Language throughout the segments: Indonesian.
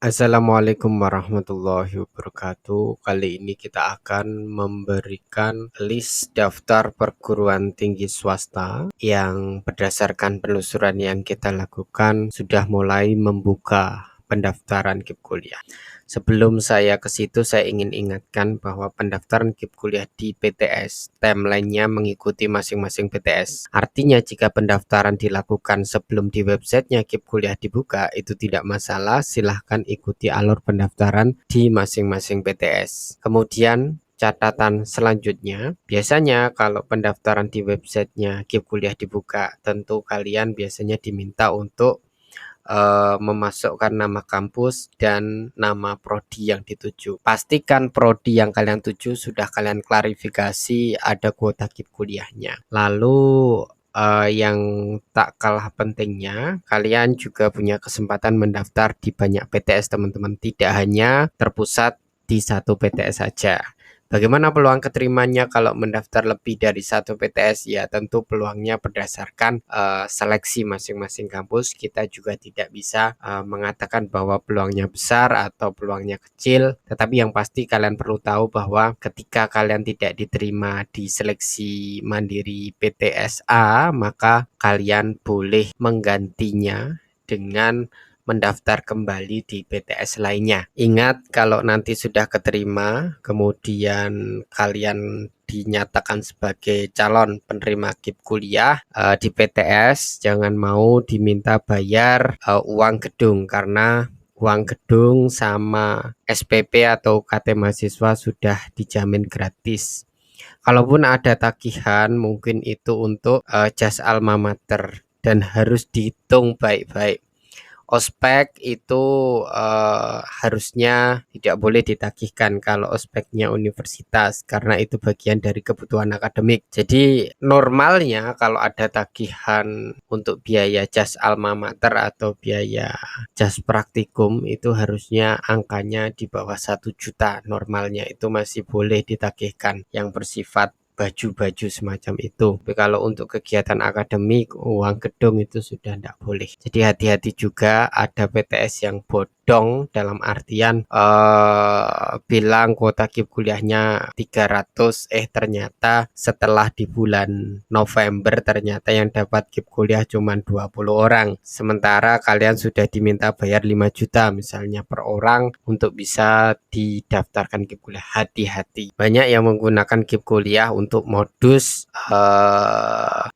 Assalamualaikum warahmatullahi wabarakatuh. Kali ini kita akan memberikan list daftar perguruan tinggi swasta yang berdasarkan penelusuran yang kita lakukan sudah mulai membuka pendaftaran KIP kuliah. Sebelum saya ke situ, saya ingin ingatkan bahwa pendaftaran KIP kuliah di PTS, timelinenya mengikuti masing-masing PTS. Artinya jika pendaftaran dilakukan sebelum di websitenya KIP kuliah dibuka, itu tidak masalah, silahkan ikuti alur pendaftaran di masing-masing PTS. Kemudian catatan selanjutnya, biasanya kalau pendaftaran di websitenya KIP kuliah dibuka, tentu kalian biasanya diminta untuk memasukkan nama kampus dan nama prodi yang dituju. Pastikan prodi yang kalian tuju sudah kalian klarifikasi ada kuota KIP kuliahnya. Lalu yang tak kalah pentingnya, kalian juga punya kesempatan mendaftar di banyak PTS teman-teman, tidak hanya terpusat di satu PTS saja. Bagaimana peluang keterimanya kalau mendaftar lebih dari satu PTS? Ya tentu peluangnya berdasarkan seleksi masing-masing kampus. Kita juga tidak bisa mengatakan bahwa peluangnya besar atau peluangnya kecil. Tetapi yang pasti kalian perlu tahu bahwa ketika kalian tidak diterima di seleksi mandiri PTSA, maka kalian boleh menggantinya dengan mendaftar kembali di PTS lainnya. Ingat, kalau nanti sudah keterima, kemudian kalian dinyatakan sebagai calon penerima KIP kuliah di PTS, jangan mau diminta bayar uang gedung, karena uang gedung sama SPP atau KT mahasiswa sudah dijamin gratis. Kalaupun ada tagihan, mungkin itu untuk jas alma mater dan harus dihitung baik-baik. Ospek itu harusnya tidak boleh ditagihkan kalau ospeknya universitas, karena itu bagian dari kebutuhan akademik. Jadi normalnya kalau ada tagihan untuk biaya jas alma mater atau biaya jas praktikum, itu harusnya angkanya di bawah 1 juta. Normalnya itu masih boleh ditagihkan yang bersifat baju-baju semacam itu. Tapi kalau untuk kegiatan akademik, uang gedung itu sudah tidak boleh. Jadi hati-hati juga, ada PTS yang bodong dalam artian bilang kuota KIP kuliahnya 300, ternyata setelah di bulan November ternyata yang dapat KIP kuliah cuma 20 orang. Sementara kalian sudah diminta bayar 5 juta misalnya per orang untuk bisa didaftarkan KIP kuliah. Hati-hati. Banyak yang menggunakan KIP kuliah untuk modus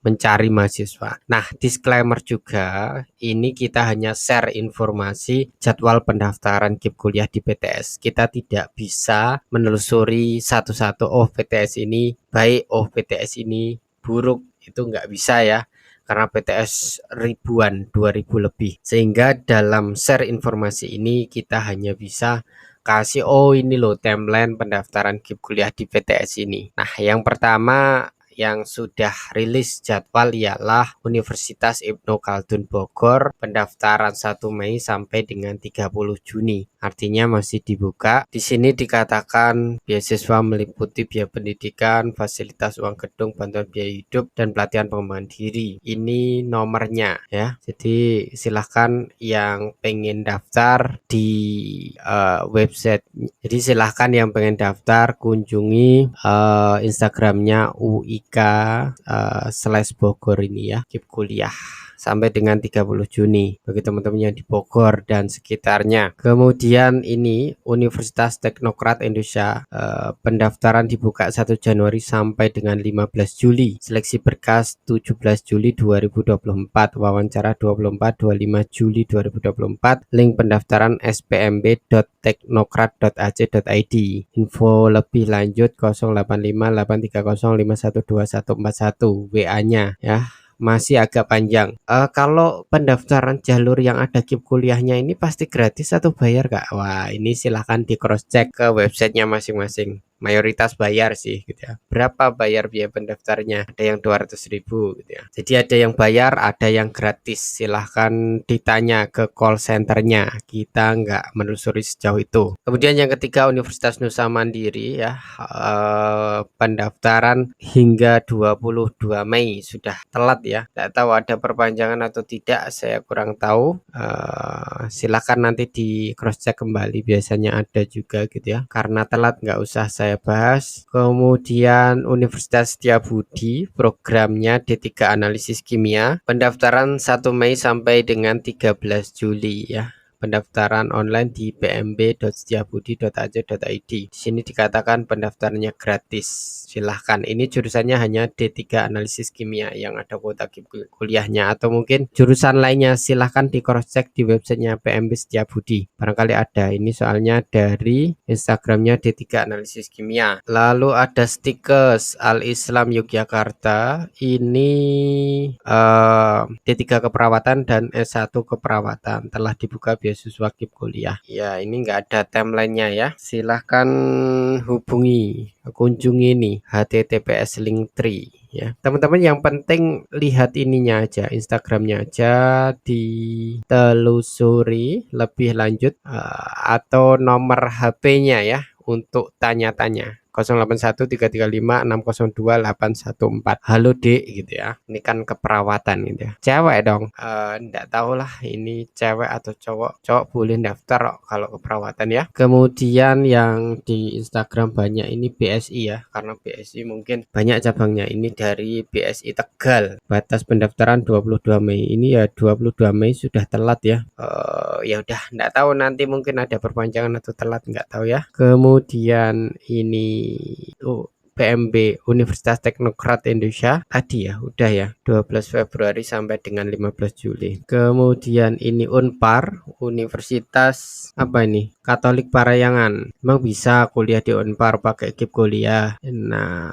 mencari mahasiswa. Nah, disclaimer juga, ini kita hanya share informasi jadwal pendaftaran KIP kuliah di PTS. Kita tidak bisa menelusuri satu-satu, oh PTS ini baik, oh PTS ini buruk, itu nggak bisa ya. Karena PTS ribuan, 2000 lebih. Sehingga dalam share informasi ini kita hanya bisa kasih, oh ini loh timeline pendaftaran KIP kuliah di PTS ini. Nah, yang pertama yang sudah rilis jadwal ialah Universitas Ibnu Khaldun Bogor, pendaftaran 1 Mei sampai dengan 30 Juni. Artinya masih dibuka. Di sini dikatakan beasiswa meliputi biaya pendidikan, fasilitas uang gedung, bantuan biaya hidup, dan pelatihan pengembangan diri. Ini nomornya ya. Jadi silahkan yang pengen daftar di website. Jadi silahkan yang pengen daftar kunjungi Instagramnya UIK/Bogor ini ya, KIP kuliah sampai dengan 30 Juni bagi teman-teman yang di Bogor dan sekitarnya. Kemudian ini Universitas Teknokrat Indonesia, pendaftaran dibuka 1 Januari sampai dengan 15 Juli. Seleksi berkas 17 Juli 2024, wawancara 24-25 Juli 2024. Link pendaftaran spmb.teknokrat.ac.id. Info lebih lanjut 085830512141 WA-nya ya. Masih agak panjang. Kalau pendaftaran jalur yang ada KIP kuliahnya ini pasti gratis atau bayar Kak? Wah, ini silahkan di cross check ke websitenya masing-masing. mayoritas bayar sih gitu ya. Berapa bayar biaya pendaftarnya? Ada yang 200.000 gitu ya. Jadi ada yang bayar, ada yang gratis. Silahkan ditanya ke call centernya. Kita nggak menelusuri sejauh itu. Kemudian yang ketiga, Universitas Nusa Mandiri ya, pendaftaran hingga 22 Mei sudah telat ya. Tidak tahu ada perpanjangan atau tidak, saya kurang tahu. Silakan nanti di cross check kembali, biasanya ada juga gitu ya. Karena telat nggak usah saya bahas. Kemudian Universitas Setiabudi, programnya D3 Analisis Kimia, pendaftaran 1 Mei sampai dengan 13 Juli ya. Pendaftaran online di pmb.setiabudi.ac.id. Di sini dikatakan pendaftarannya gratis. Silahkan. Ini jurusannya hanya D3 Analisis Kimia yang ada kuota kuliahnya, atau mungkin jurusan lainnya silahkan di cross check di websitenya PMB Setiabudi. Barangkali ada. Ini soalnya dari Instagramnya D3 Analisis Kimia. Lalu ada Stikes Al Islam Yogyakarta. Ini D3 Keperawatan dan S1 Keperawatan telah dibuka beasiswa KIP kuliah. Ya, ini enggak ada timelinenya ya. Silahkan hubungi, kunjungi nih https linktree ya. Teman-teman, yang penting lihat ininya aja, Instagramnya aja, ditelusuri lebih lanjut, atau nomor HP-nya ya untuk tanya-tanya. 081335602814. Halo Dek gitu ya. Ini kan keperawatan gitu ya. Cewek dong. Enggak tahu lah ini cewek atau cowok. Cowok boleh daftar kalau keperawatan ya. Kemudian yang di Instagram banyak ini BSI ya. Karena BSI mungkin banyak cabangnya. Ini dari BSI Tegal. Batas pendaftaran 22 Mei. Ini ya 22 Mei sudah telat ya. Ya udah, enggak tahu nanti mungkin ada perpanjangan atau telat, enggak tahu ya. Kemudian ini PMB Universitas Teknokrat Indonesia tadi ya, udah ya, 12 Februari sampai dengan 15 Juli. Kemudian ini Unpar, Universitas apa ini? Katolik Parahyangan. Emang bisa kuliah di Unpar pakai KIP kuliah? Nah,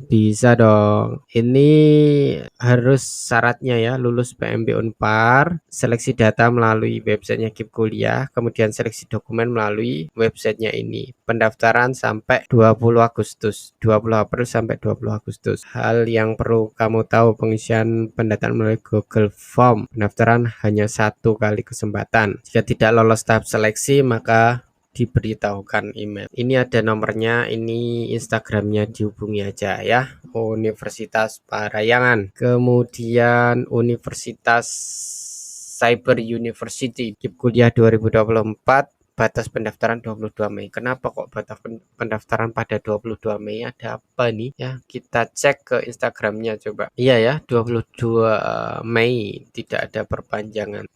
bisa dong. Ini harus syaratnya ya, lulus PMB Unpar, seleksi data melalui websitenya KIP kuliah, kemudian seleksi dokumen melalui websitenya ini. Pendaftaran sampai 20 Agustus, 20 April sampai 20 Agustus. Hal yang perlu kamu tahu, pengisian pendaftaran melalui Google Form. Pendaftaran hanya 1 kali kesempatan. Jika tidak lolos tahap seleksi, maka diberitahukan email. Ini ada nomornya, ini Instagramnya, dihubungi aja ya. Universitas Parahyangan. Kemudian Universitas Cyber University, KIP kuliah 2024. Batas pendaftaran 22 Mei. Kenapa kok batas pendaftaran pada 22 Mei? Ada apa nih ya? Kita cek ke Instagramnya coba. Iya ya, 22 Mei tidak ada perpanjangan.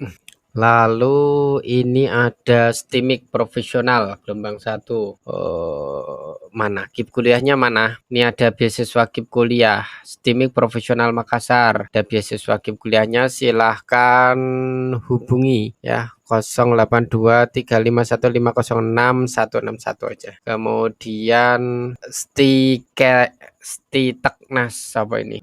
Lalu ini ada STIMIK profesional gelombang 1. Mana KIP kuliahnya mana? Ini ada beasiswa KIP kuliah STIMIK profesional Makassar. Ada beasiswa KIP kuliahnya, silahkan hubungi ya. 082351506161 aja. Kemudian Stiteknas apa ini?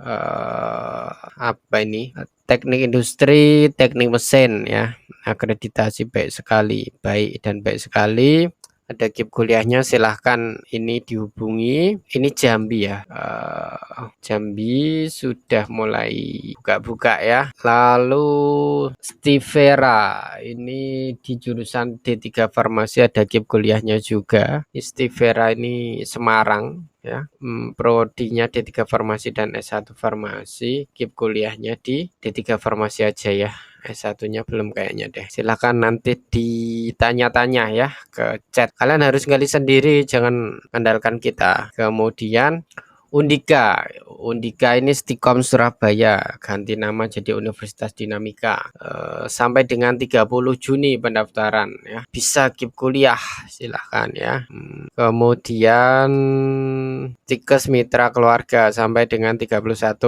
Apa ini? Teknik industri, teknik mesin ya. Akreditasi baik dan baik sekali. Ada KIP kuliahnya, silahkan ini dihubungi. Ini Jambi ya. Jambi sudah mulai buka-buka ya. Lalu Stivera, ini di jurusan D3 Farmasi ada KIP kuliahnya juga. Stivera ini Semarang ya. Prodinya D3 Farmasi dan S1 Farmasi. KIP kuliahnya di D3 Farmasi aja ya. S1-nya belum kayaknya deh. Silakan nanti ditanya-tanya ya ke chat. Kalian harus gali sendiri, jangan andalkan kita. Kemudian Undika ini Stikom Surabaya, ganti nama jadi Universitas Dinamika. Sampai dengan 30 Juni pendaftaran ya. Bisa KIP kuliah, silahkan ya. Kemudian Tikes Mitra Keluarga sampai dengan 31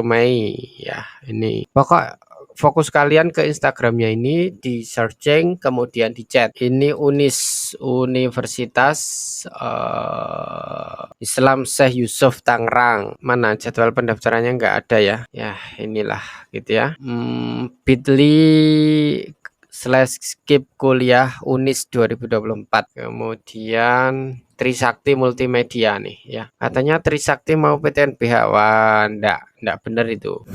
Mei ya. Ini pokok fokus kalian ke Instagramnya ini, di searching kemudian di chat. Ini Universitas Islam Syekh Yusuf Tangerang. Mana jadwal pendaftarannya nggak ada ya. Ya inilah gitu ya. Bit.ly skip kuliah UNIS 2024. Kemudian Trisakti Multimedia nih ya. Katanya Trisakti mau PTNBH. Wah, enggak benar itu.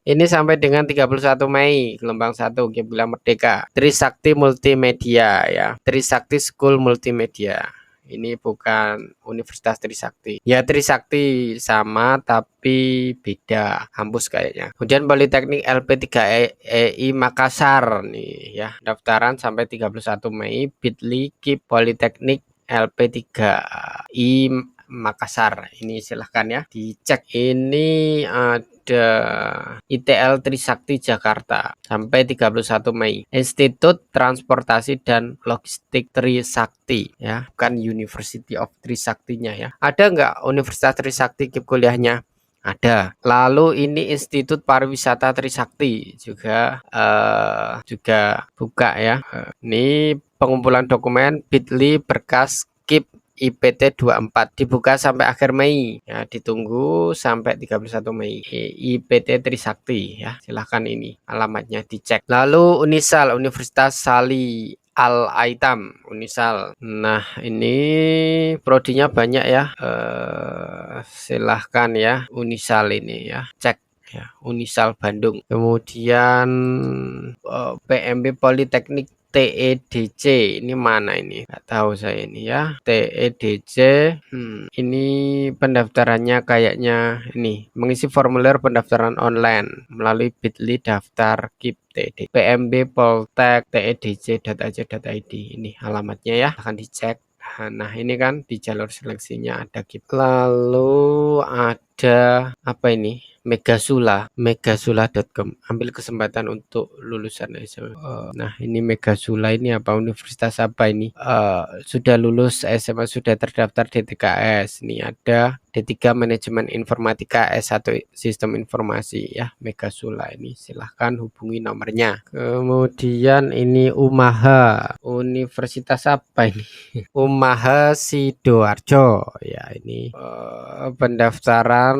Ini sampai dengan 31 Mei gelombang 1 Kiblat Merdeka. Trisakti Multimedia ya. Trisakti School Multimedia. Ini bukan Universitas Trisakti. Ya Trisakti sama tapi beda kampus kayaknya. Kemudian Politeknik LP3EI Makassar nih ya. Daftaran sampai 31 Mei Bitly KIP Politeknik LP3I Makassar. Ini silahkan ya dicek. Ini ada ITL Trisakti Jakarta sampai 31 Mei. Institut Transportasi dan Logistik Trisakti ya, bukan University of Trisaktinya ya. Ada nggak Universitas Trisakti KIP kuliahnya? Ada. Lalu ini Institut Pariwisata Trisakti juga buka ya. Ini pengumpulan dokumen Bitly berkas KIP IPT 24 dibuka sampai akhir Mei ya, ditunggu sampai 31 Mei. IPT Trisakti ya, silahkan ini alamatnya dicek. Lalu Unisal Universitas Sali Al-Aitam Unisal. Nah ini prodinya banyak ya, silahkan ya Unisal ini ya, cek ya Unisal Bandung. Kemudian PMB Politeknik TEDC ini mana ini? Nggak tahu saya ini ya. TEDC ini pendaftarannya kayaknya ini mengisi formulir pendaftaran online melalui Bitly daftar KIP TED. PMB Poltek TEDC.ac.id ini alamatnya ya, akan dicek. Nah ini kan di jalur seleksinya ada KIP. Lalu ada apa ini? Megasula.com. Ambil kesempatan untuk lulusan SMA. Nah ini Megasula ini apa, universitas apa ini? Sudah lulus SMA, sudah terdaftar DTKS. Ini ada D3 Manajemen Informatika, S1 Sistem Informasi ya, Megasula ini silahkan hubungi nomornya. Kemudian ini Umaha, universitas apa ini? Umaha Sidoarjo ya, ini pendaftaran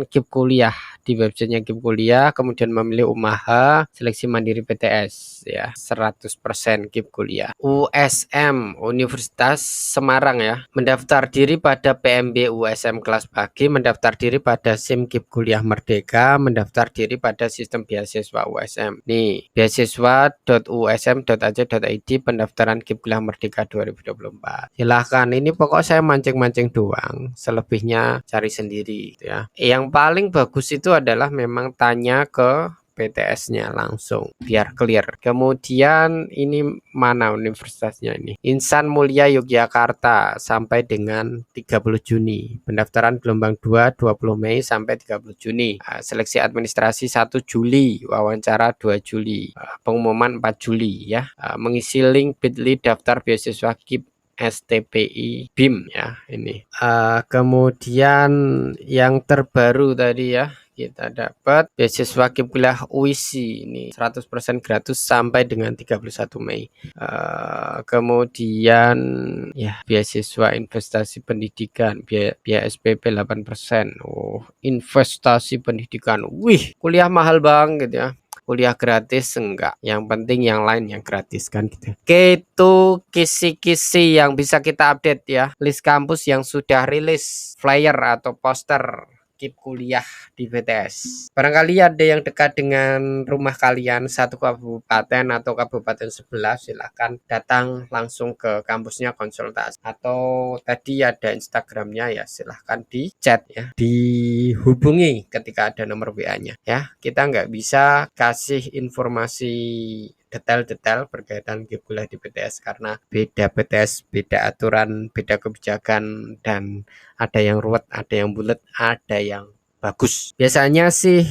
KIP kuliah di websitenya KIP kuliah, kemudian memilih Umaha, seleksi mandiri PTS ya, 100% KIP kuliah. USM Universitas Semarang ya, mendaftar diri pada PMB USM kelas pagi, mendaftar diri pada SIM KIP kuliah Merdeka, mendaftar diri pada sistem beasiswa USM. Nih, beasiswa.usm.ac.id pendaftaran KIP kuliah Merdeka 2024. Silahkan, ini pokok saya mancing-mancing doang, selebihnya cari sendiri ya. Yang paling bagus itu adalah memang tanya ke PTS-nya langsung biar clear. Kemudian ini mana universitasnya ini? Insan Mulia Yogyakarta sampai dengan 30 Juni. Pendaftaran gelombang 2 20 Mei sampai 30 Juni. Seleksi administrasi 1 Juli, wawancara 2 Juli. Pengumuman 4 Juli ya. Mengisi link Bitly daftar beasiswa KIP STPI BIM ya ini. Kemudian yang terbaru tadi ya, kita dapat beasiswa KIP kuliah UISI ini 100% gratis sampai dengan 31 Mei. Kemudian ya beasiswa investasi pendidikan biaya SPP 8%. Oh, investasi pendidikan. Wih, kuliah mahal banget ya. Kuliah gratis enggak, yang penting yang lain yang gratis kan gitu. Oke, itu kisi-kisi yang bisa kita update ya, list kampus yang sudah rilis flyer atau poster KIP kuliah di PTS. Barangkali ada yang dekat dengan rumah kalian, satu kabupaten atau kabupaten sebelah, silahkan datang langsung ke kampusnya konsultasi. Atau tadi ada Instagramnya ya, silahkan di chat ya, dihubungi ketika ada nomor WA-nya ya. Kita nggak bisa kasih informasi detail-detail berkaitan KIP kuliah di PTS karena beda PTS, beda aturan, beda kebijakan, dan ada yang ruwet, ada yang bulat, ada yang bagus. Biasanya sih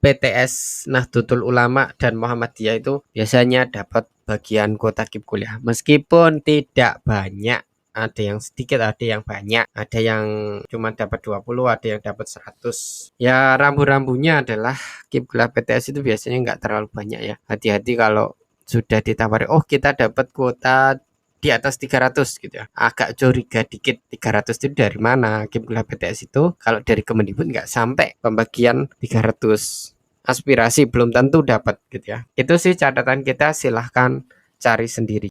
PTS Nahdlatul Ulama dan Muhammadiyah itu biasanya dapat bagian kuota KIP kuliah meskipun tidak banyak. Ada yang sedikit, ada yang banyak, ada yang cuma dapat 20, ada yang dapat 100. Ya rambu-rambunya adalah KIP kuliah PTS itu biasanya nggak terlalu banyak ya. Hati-hati kalau sudah ditawari, oh kita dapat kuota di atas 300 gitu ya, agak curiga dikit. 300 itu dari mana? KIP kuliah PTS itu kalau dari Kemendikbud nggak sampai pembagian 300. aspirasi belum tentu dapat gitu ya. Itu sih catatan kita, silahkan cari sendiri.